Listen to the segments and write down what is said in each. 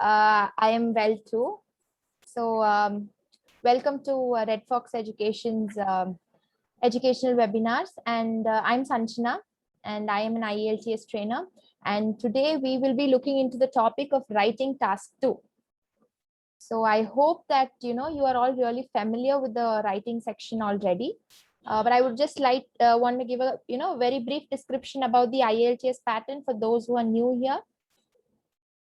I am well too. So, welcome to Red Fox Education's educational webinars. And I'm Sanchana, and I am an IELTS trainer. And today we will be looking into the topic of writing task 2. So I hope that you are all really familiar with the writing section already. But I would just want to give a very brief description about the IELTS pattern for those who are new here.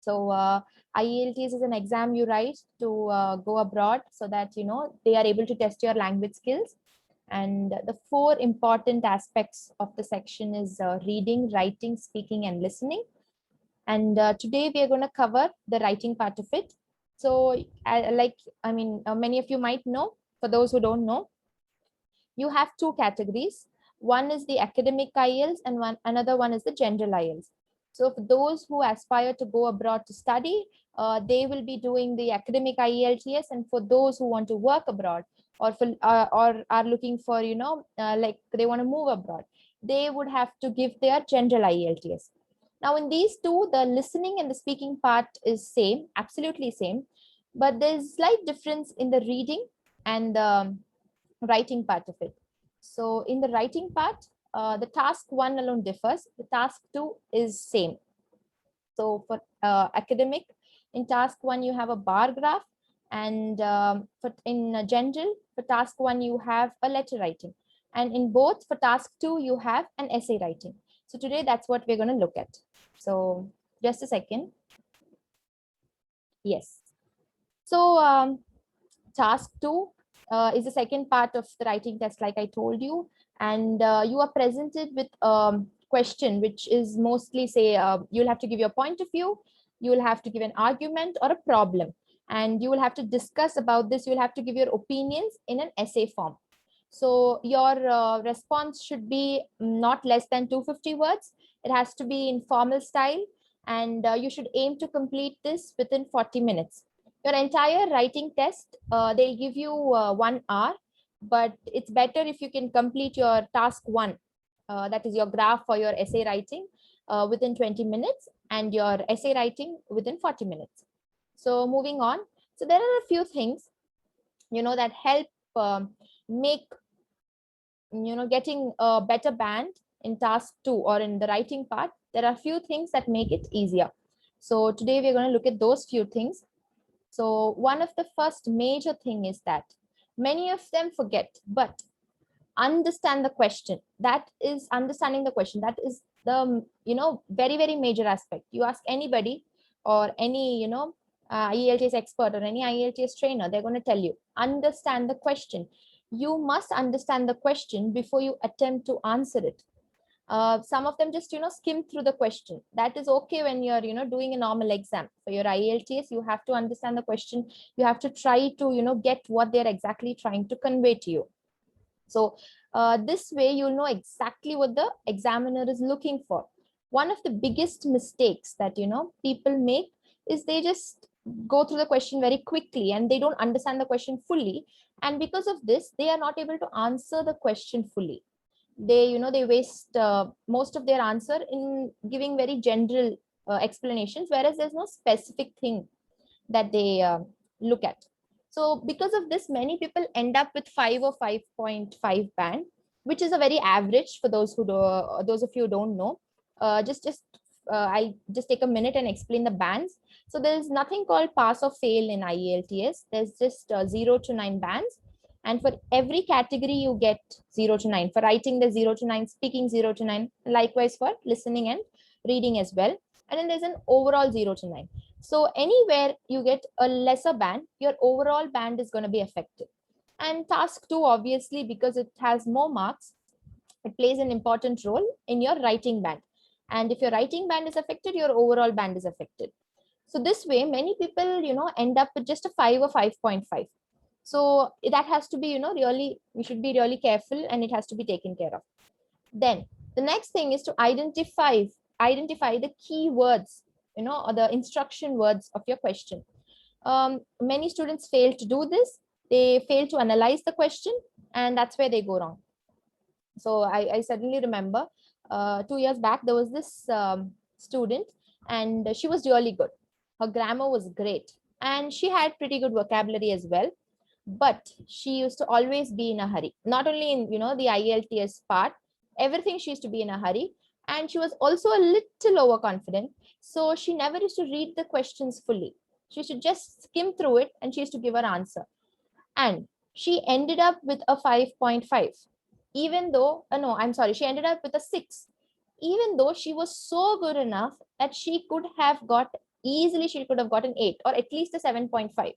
So IELTS is an exam you write to go abroad so that they are able to test your language skills. And the 4 important aspects of the section is reading, writing, speaking, and listening. And today we are going to cover the writing part of it. So many of you might know, for those who don't know, you have 2 categories. One is the academic IELTS and another one is the general IELTS. So for those who aspire to go abroad to study, they will be doing the academic IELTS, and for those who want to work abroad or are looking for like they want to move abroad, they would have to give their general IELTS. Now in these 2, the listening and the speaking part is same, absolutely same, but there's slight difference in the reading and the writing part of it. So in the writing part, the task 1 alone differs. The task 2 is same. So for academic, in task 1 you have a bar graph, and in general, for task 1 you have a letter writing, and in both, for task 2 you have an essay writing. So today that's what we're going to look at. So just a second. Yes. So task 2 is the second part of the writing test, like I told you, and you are presented with a question which is mostly say you'll have to give your point of view, you will have to give an argument or a problem, and you will have to discuss about this. You'll have to give your opinions in an essay form. So your response should be not less than 250 words. It has to be in formal style, and you should aim to complete this within 40 minutes. Your entire writing test, they'll give you 1 hour, but it's better if you can complete your task 1, that is your graph for your essay writing, within 20 minutes, and your essay writing within 40 minutes. So moving on. So there are a few things, that help make, getting a better band in task 2 or in the writing part. There are a few things that make it easier. So today we're going to look at those few things. So one of the first major thing is that many of them forget, but understand the question. That is understanding the question. That is the, very, very major aspect. You ask anybody or any, IELTS expert or any IELTS trainer, they're going to tell you, understand the question. You must understand the question before you attempt to answer it. Some of them just skim through the question. That is okay when you're doing a normal exam. For your IELTS, you have to understand the question. You have to try to get what they're exactly trying to convey to you. So this way you'll know exactly what the examiner is looking for. One of the biggest mistakes that people make is they just go through the question very quickly and they don't understand the question fully, and because of this they are not able to answer the question fully. They waste most of their answer in giving very general explanations, whereas there's no specific thing that they look at. So because of this, many people end up with 5 or 5.5 band, which is a very average for those who those of you who don't know. I just take a minute and explain the bands. So there's nothing called pass or fail in IELTS. There's just 0 to 9 bands. And for every category, you get 0 to 9. For writing, there's 0 to 9, speaking 0 to 9, likewise for listening and reading as well. And then there's an overall 0 to 9. So anywhere you get a lesser band, your overall band is going to be affected. And task 2, obviously, because it has more marks, it plays an important role in your writing band. And if your writing band is affected, your overall band is affected. So this way, many people, end up with just a 5 or 5.5. So that has to be, really, we should be really careful, and it has to be taken care of. Then the next thing is to identify the key words, or the instruction words of your question. Many students fail to do this. They fail to analyze the question, and that's where they go wrong. So I suddenly remember 2 years back, there was this student, and she was really good. Her grammar was great, and she had pretty good vocabulary as well. But she used to always be in a hurry. Not only in the IELTS part, everything she used to be in a hurry, and she was also a little overconfident. So she never used to read the questions fully. She should just skim through it, and she used to give her answer. And she ended up with a 5.5, even though no, I'm sorry, she ended up with a 6, even though she was so good enough that she could have got easily, she could have gotten 8 or at least a 7.5.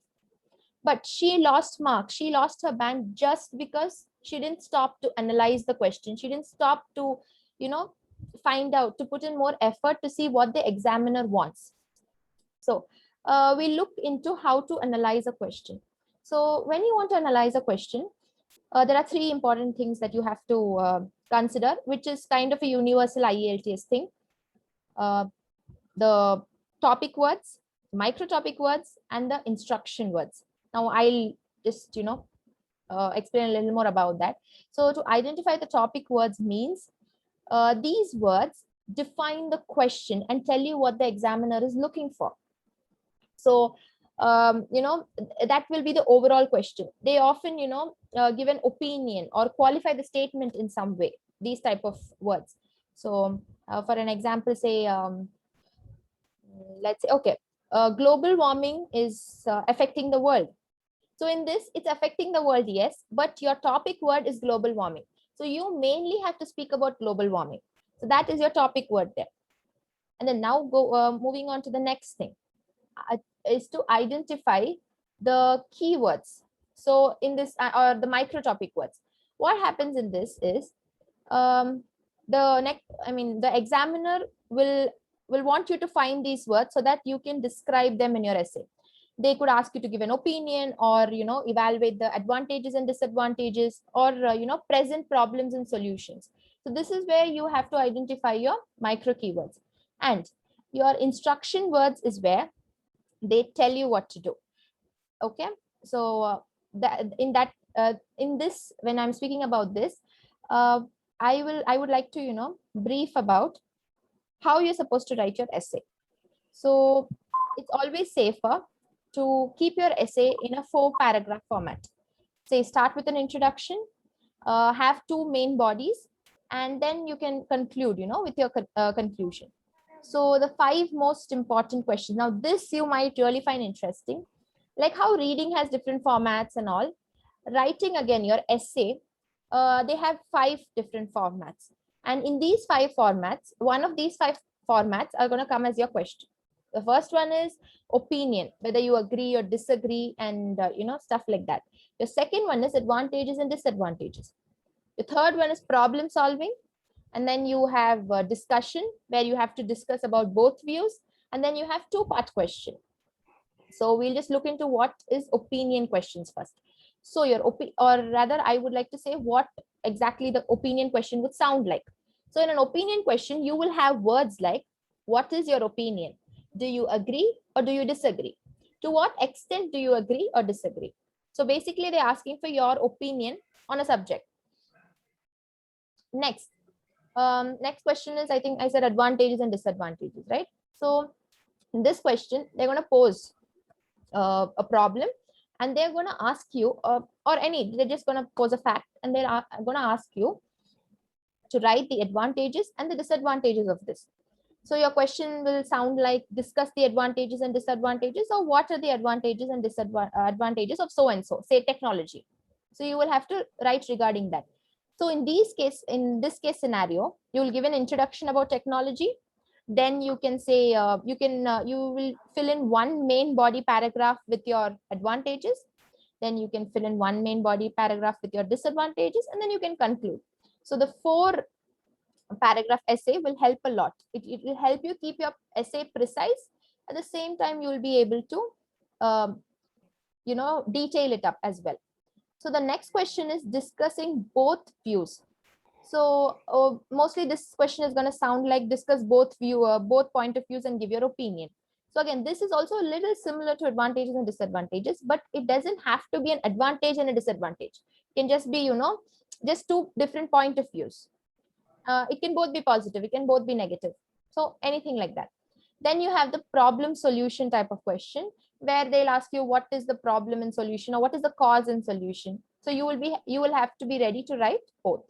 But she lost marks, she lost her band just because she didn't stop to analyze the question. She didn't stop to find out, to put in more effort to see what the examiner wants. So we look into how to analyze a question. So when you want to analyze a question, there are 3 important things that you have to consider, which is kind of a universal IELTS thing. The topic words, micro topic words, and the instruction words. Now I'll just explain a little more about that. So to identify the topic words means these words define the question and tell you what the examiner is looking for. So that will be the overall question. They often give an opinion or qualify the statement in some way, these type of words. So for an example, say let's say, okay, global warming is affecting the world. So in this, it's affecting the world, yes, but your topic word is global warming. So you mainly have to speak about global warming. So that is your topic word there. And then now moving on to the next thing is to identify the keywords. So in this, or the micro topic words, what happens in this is the examiner will want you to find these words so that you can describe them in your essay. They could ask you to give an opinion, or evaluate the advantages and disadvantages, or present problems and solutions. So this is where you have to identify your micro keywords. And your instruction words is where they tell you what to do. Okay, so in this, when I'm speaking about this, I would like to brief about how you're supposed to write your essay. So it's always safer to keep your essay in a 4-paragraph format. Say start with an introduction, have 2 main bodies, and then you can conclude with your conclusion. So the 5 most important questions. Now this you might really find interesting, like how reading has different formats and all. Writing, again, your essay, they have 5 different formats. And in these 5 formats, one of these 5 formats are going to come as your question. The first one is opinion, whether you agree or disagree, and stuff like that. The second one is advantages and disadvantages. The third one is problem solving. And then you have a discussion, where you have to discuss about both views. And then you have 2-part question. So we'll just look into what is opinion questions first. So or rather, I would like to say what exactly the opinion question would sound like. So in an opinion question, you will have words like, what is your opinion? Do you agree or do you disagree? To what extent do you agree or disagree? So basically, they're asking for your opinion on a subject. Next question is, I think I said advantages and disadvantages, right? So in this question, they're going to pose a problem, and they're going to ask you, they're just going to pose a fact, and they're going to ask you to write the advantages and the disadvantages of this. So your question will sound like, discuss the advantages and disadvantages, or what are the advantages and disadvantages of so and so, say technology. So you will have to write regarding that. So in this case scenario, you will give an introduction about technology. Then you can say, you will fill in 1 main body paragraph with your advantages. Then you can fill in 1 main body paragraph with your disadvantages, and then you can conclude. So the 4-paragraph essay will help a lot. It will help you keep your essay precise. At the same time, you will be able to detail it up as well. So the next question is discussing both views. So mostly this question is going to sound like, discuss both point of views and give your opinion. So again, this is also a little similar to advantages and disadvantages, but it doesn't have to be an advantage and a disadvantage. It can just be, just 2 different point of views. It can both be positive, it can both be negative. So anything like that. Then you have the problem solution type of question, where they'll ask you what is the problem and solution, or what is the cause and solution. So you will have to be ready to write both.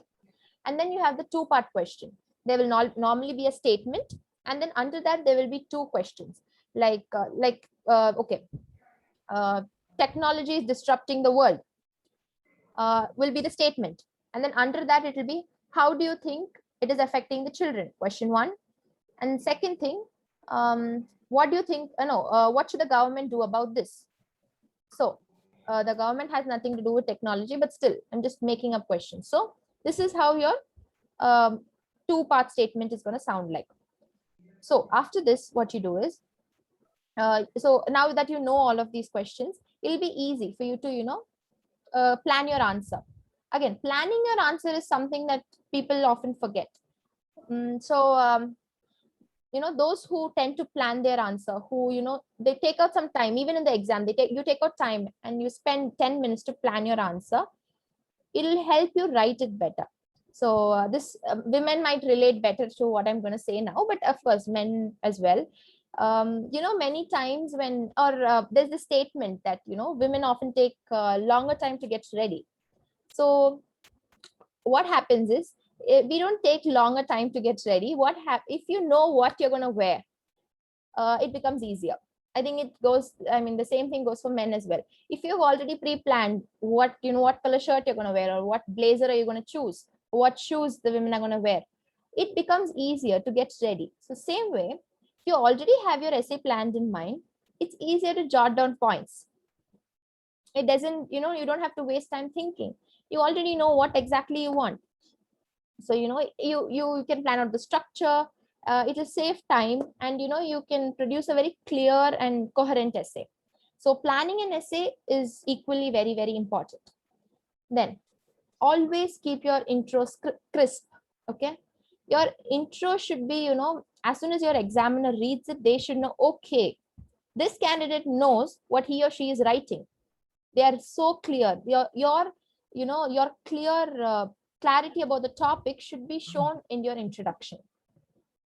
And then you have the two-part question. There will not normally be a statement, and then under that there will be two questions, okay, technology is disrupting the world, will be the statement. And then under that it will be, how do you think it is affecting the children, question one. And second thing, what do you think, what should the government do about this? So the government has nothing to do with technology, but still I'm just making up questions. So this is how your two-part statement is going to sound like. So after this, what you do is, so now that you know all of these questions, it'll be easy for you to plan your answer. Again, planning your answer is something that people often forget. Those who tend to plan their answer, who they take out some time, even in the exam, you take out time and you spend 10 minutes to plan your answer. It'll help you write it better. So this women might relate better to what I'm going to say now, but of course men as well. Many times when, or there's a statement that women often take longer time to get ready. So what happens is, we don't take longer time to get ready. If you know what you're going to wear, it becomes easier. I think the same thing goes for men as well. If you've already pre-planned what color shirt you're going to wear, or what blazer are you going to choose, what shoes the women are going to wear, it becomes easier to get ready. So same way, if you already have your essay planned in mind, it's easier to jot down points. It doesn't, you don't have to waste time thinking. You already know what exactly you want. So, you can plan out the structure. It will save time, and, you can produce a very clear and coherent essay. So planning an essay is equally very, very important. Then always keep your intro crisp. Okay. Your intro should be, as soon as your examiner reads it, they should know, okay, this candidate knows what he or she is writing. They are so clear. Your clear clarity about the topic should be shown in your introduction.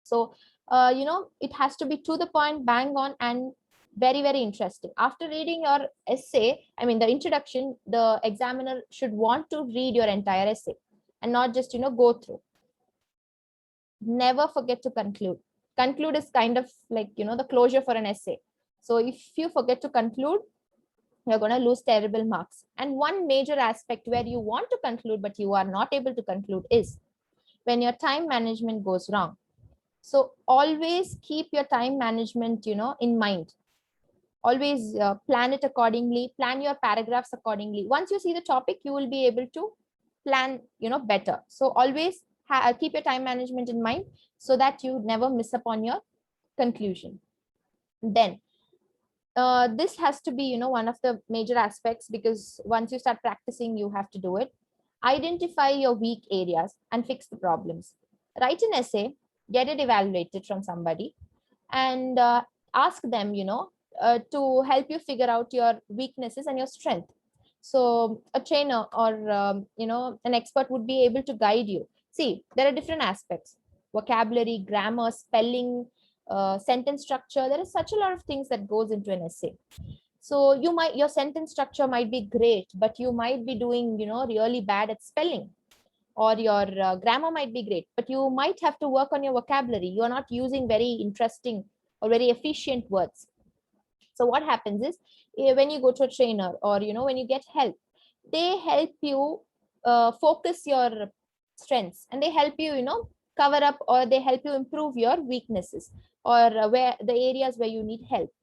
So, it has to be to the point, bang on, and very, very interesting. After reading your essay, the introduction, the examiner should want to read your entire essay and not just, go through. Never forget to conclude. Conclude is kind of like, the closure for an essay. So if you forget to conclude, you're going to lose terrible marks. And one major aspect where you want to conclude, but you are not able to conclude, is when your time management goes wrong. So always keep your time management, in mind. Always plan it accordingly, plan your paragraphs accordingly. Once you see the topic, you will be able to plan, better. So always keep your time management in mind so that you never miss upon your conclusion. Then this has to be, one of the major aspects, because once you start practicing, you have to do it. Identify your weak areas and fix the problems. Write an essay, get it evaluated from somebody, and ask them, to help you figure out your weaknesses and your strength. So a trainer or, an expert would be able to guide you. See, there are different aspects: vocabulary, grammar, spelling, sentence structure. There is such a lot of things that goes into an essay. So your sentence structure might be great, but you might be doing, really bad at spelling, or your grammar might be great, but you might have to work on your vocabulary. You are not using very interesting or very efficient words. So what happens is, when you go to a trainer, or, when you get help, they help you focus your strengths, and they help you, cover up, or they help you improve your weaknesses, or where the areas where you need help.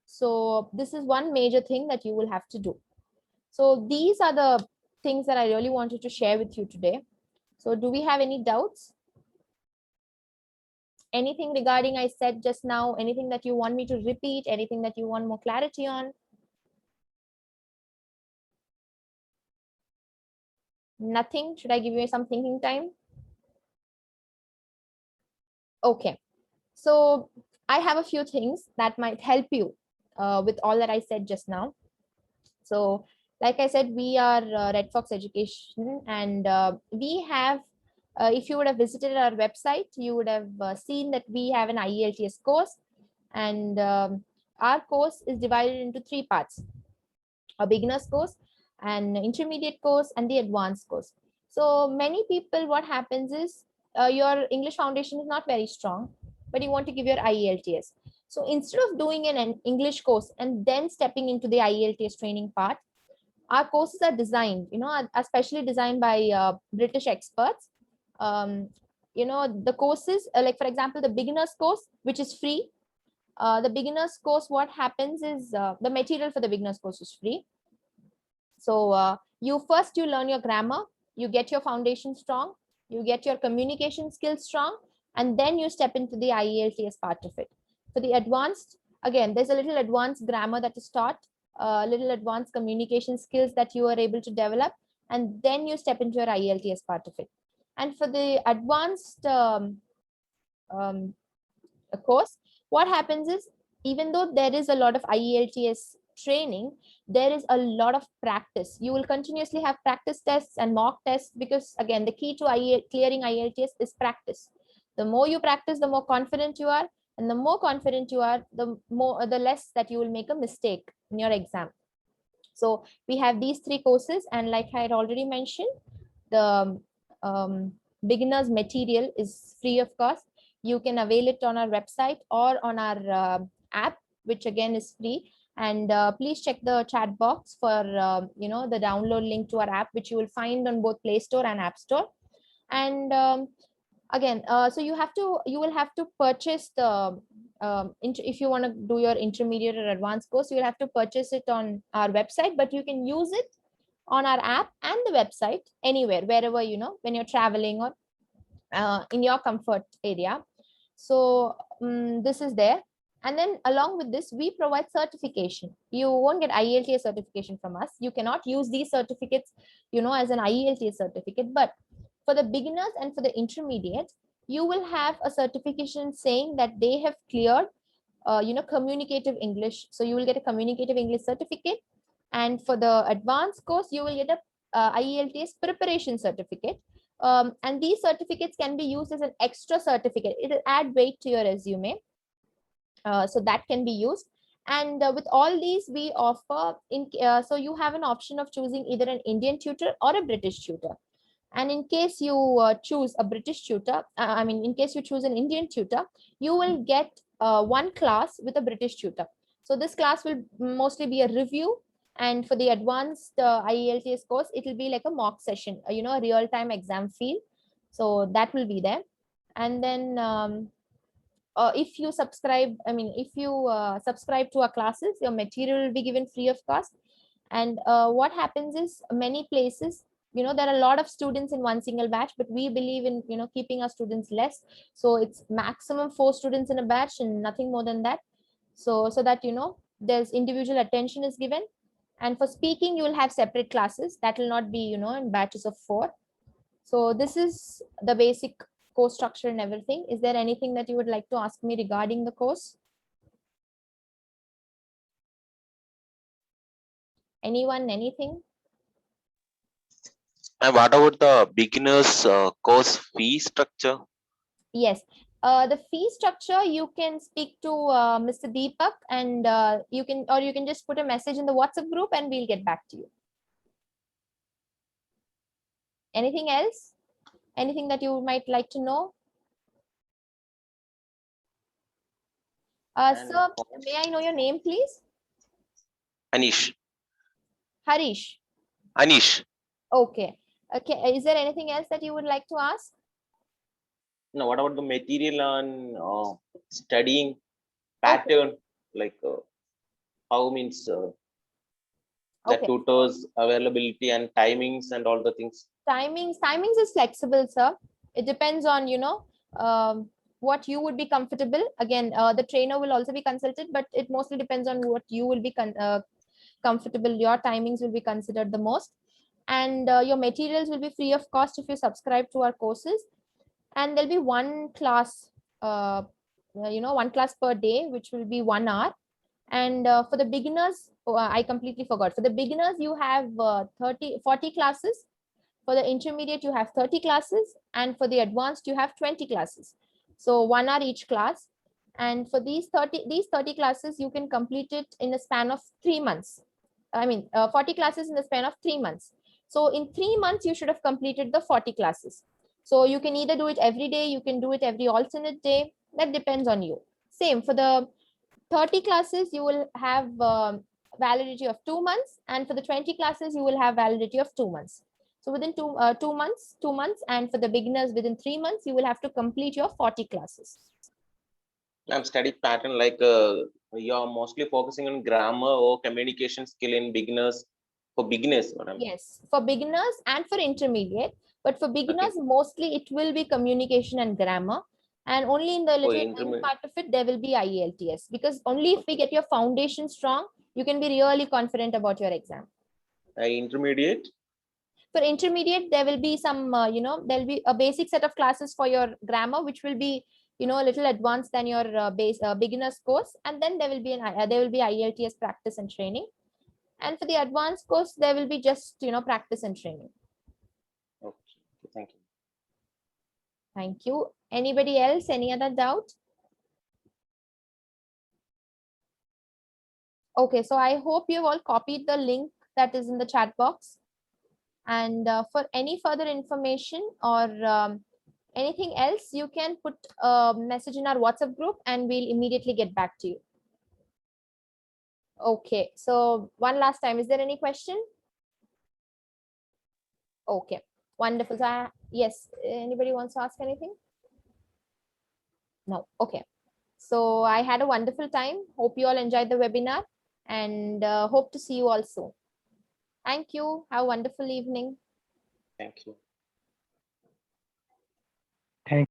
So this is one major thing that you will have to do. So these are the things that I really wanted to share with you today. So do we have any doubts? Anything regarding I said just now? Anything that you want me to repeat? Anything that you want more clarity on? Nothing? Should I give you some thinking time? Okay. So I have a few things that might help you with all that I said just now. So like I said, we are Red Fox Education, and we have, if you would have visited our website, you would have seen that we have an Ielts course. And our course is divided into 3 parts: a beginner's course, an intermediate course, and the advanced course. So many people, what happens is, your English foundation is not very strong, but you want to give your IELTS. So instead of doing an English course and then stepping into the IELTS training part, our courses are designed, are specially designed by British experts. Um, the courses, like for example, the beginner's course, which is free. The beginner's course, what happens is, the material for the beginner's course is free. So you learn your grammar, you get your foundation strong, you get your communication skills strong, and then you step into the IELTS part of it. For the advanced, again, there's a little advanced grammar that is taught, a little advanced communication skills that you are able to develop, and then you step into your IELTS part of it. And for the advanced um, course, what happens is, even though there is a lot of IELTS training, there is a lot of practice. You will continuously have practice tests and mock tests, because again, the key to clearing IELTS is practice. The more you practice, the more confident you are, and the more confident you are, the less that you will make a mistake in your exam. So we have these 3 courses, and like I had already mentioned, the beginners material is free of cost. You can avail it on our website or on our app, which again is free. And please check the chat box for the download link to our app, which you will find on both Play Store and App Store. And again, so you will have to purchase the if you want to do your intermediate or advanced course, you will have to purchase it on our website, but you can use it on our app and the website anywhere, wherever, when you're traveling or in your comfort area. So this is there. And then along with this, we provide certification. You won't get IELTS certification from us. You cannot use these certificates, as an IELTS certificate. But for the beginners and for the intermediate, you will have a certification saying that they have cleared, communicative English. So you will get a communicative English certificate. And for the advanced course, you will get a IELTS preparation certificate. And these certificates can be used as an extra certificate. It will add weight to your resume. So that can be used. And with all these, we offer, so you have an option of choosing either an Indian tutor or a British tutor. And in case you choose a British tutor, in case you choose an Indian tutor, you will get one class with a British tutor. So this class will mostly be a review. And for the advanced IELTS course, it will be like a mock session, a real-time exam feel. So that will be there. And then if you subscribe, subscribe to our classes, your material will be given free of cost. And what happens is, many places, there are a lot of students in one single batch, but we believe in, keeping our students less. So it's maximum 4 students in a batch and nothing more than that. So that, there's individual attention is given. And for speaking, you will have separate classes that will not be, in batches of 4. So this is the basic course structure and everything. Is there anything that you would like to ask me regarding the course? Anyone, anything? And what about the beginners course fee structure? Yes. The fee structure, you can speak to Mr. Deepak, and you can just put a message in the WhatsApp group and we'll get back to you. Anything else? Anything that you might like to know? Sir, may I know your name, please? Anish. Harish. Anish. Okay. Okay. Is there anything else that you would like to ask? No, what about the material on studying pattern? Okay. Like how means the tutors availability and timings and all the things? Timings is flexible, sir. It depends on, what you would be comfortable. Again, the trainer will also be consulted, but it mostly depends on what you will be comfortable. Your timings will be considered the most. And your materials will be free of cost if you subscribe to our courses. And there'll be one class, one class per day, which will be 1 hour. And for the beginners, I completely forgot. For the beginners, you have 40 classes. For the intermediate, you have 30 classes. And for the advanced, you have 20 classes. So 1 hour each class. And for these 30 classes, you can complete it in a span of 3 months. 40 classes in the span of 3 months. So in 3 months, you should have completed the 40 classes. So you can either do it every day, you can do it every alternate day. That depends on you. Same for the 30 classes, you will have validity of 2 months. And for the 20 classes, you will have validity of 2 months. So within 2 months, and for the beginners within 3 months, you will have to complete your 40 classes. I'm study pattern like you're mostly focusing on grammar or communication skill in beginners. For beginners, what I'm Yes, for beginners and for intermediate. But for beginners, mostly it will be communication and grammar. And only in the for little end intermediate. part of it, there will be IELTS. Because only if we get your foundation strong, you can be really confident about your exam. Intermediate. For intermediate, there will be some, there'll be a basic set of classes for your grammar, which will be, a little advanced than your beginner's course. And then there will be IELTS practice and training. And for the advanced course, there will be just, practice and training. Okay, thank you. Thank you. Anybody else? Any other doubt? Okay, so I hope you've all copied the link that is in the chat box. And for any further information or anything else, you can put a message in our WhatsApp group and we'll immediately get back to you. Okay, so one last time, is there any question? Okay, wonderful. So yes, anybody wants to ask anything? No, okay. So I had a wonderful time. Hope you all enjoyed the webinar and hope to see you all soon. Thank you. Have a wonderful evening. Thank you.